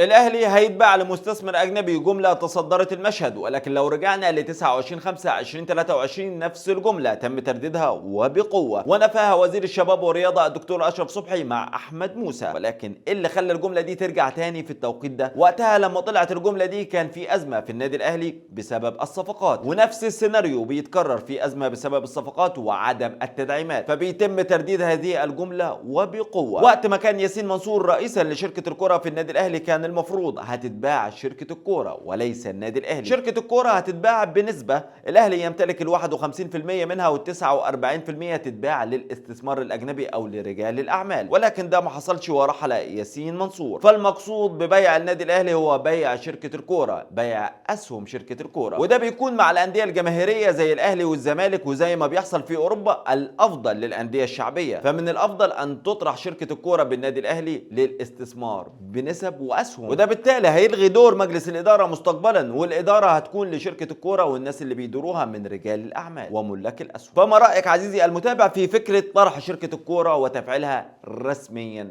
الاهلي هيتباع لمستثمر اجنبي، جمله تصدرت المشهد. ولكن لو رجعنا ل 29/5/2023 نفس الجمله تم ترديدها وبقوه، ونفاها وزير الشباب والرياضه الدكتور اشرف صبحي مع احمد موسى. ولكن ايه اللي خلى الجمله دي ترجع تاني في التوقيت ده؟ وقتها لما طلعت الجمله دي كان في ازمه في النادي الاهلي بسبب الصفقات، ونفس السيناريو بيتكرر، في ازمه بسبب الصفقات وعدم التدعيمات، فبيتم ترديد هذه الجمله وبقوه. وقت ما كان ياسين منصور رئيسا لشركه الكره في النادي الاهلي كان المفروض هتتباع شركة الكورة وليس النادي الأهلي. شركة الكورة هتتباع بنسبة الأهلي يمتلك ال 51% منها، وال 49% تتباع للاستثمار الأجنبي أو لرجال الأعمال. ولكن ده ما حصلش ورحل ياسين منصور. فالمقصود ببيع النادي الأهلي هو بيع شركة الكورة، بيع أسهم شركة الكورة، وده بيكون مع الأندية الجماهيرية زي الأهلي والزمالك، وزي ما بيحصل في أوروبا الأفضل للأندية الشعبية. فمن الأفضل أن تطرح شركة الكورة بالنادي الأهلي للاستثمار بنسب وأسهم، وده بالتالي هيلغي دور مجلس الإدارة مستقبلا، والإدارة هتكون لشركة الكورة، والناس اللي بيدوروها من رجال الأعمال وملاك الأسهم. فما رأيك عزيزي المتابع في فكرة طرح شركة الكورة وتفعيلها رسميا؟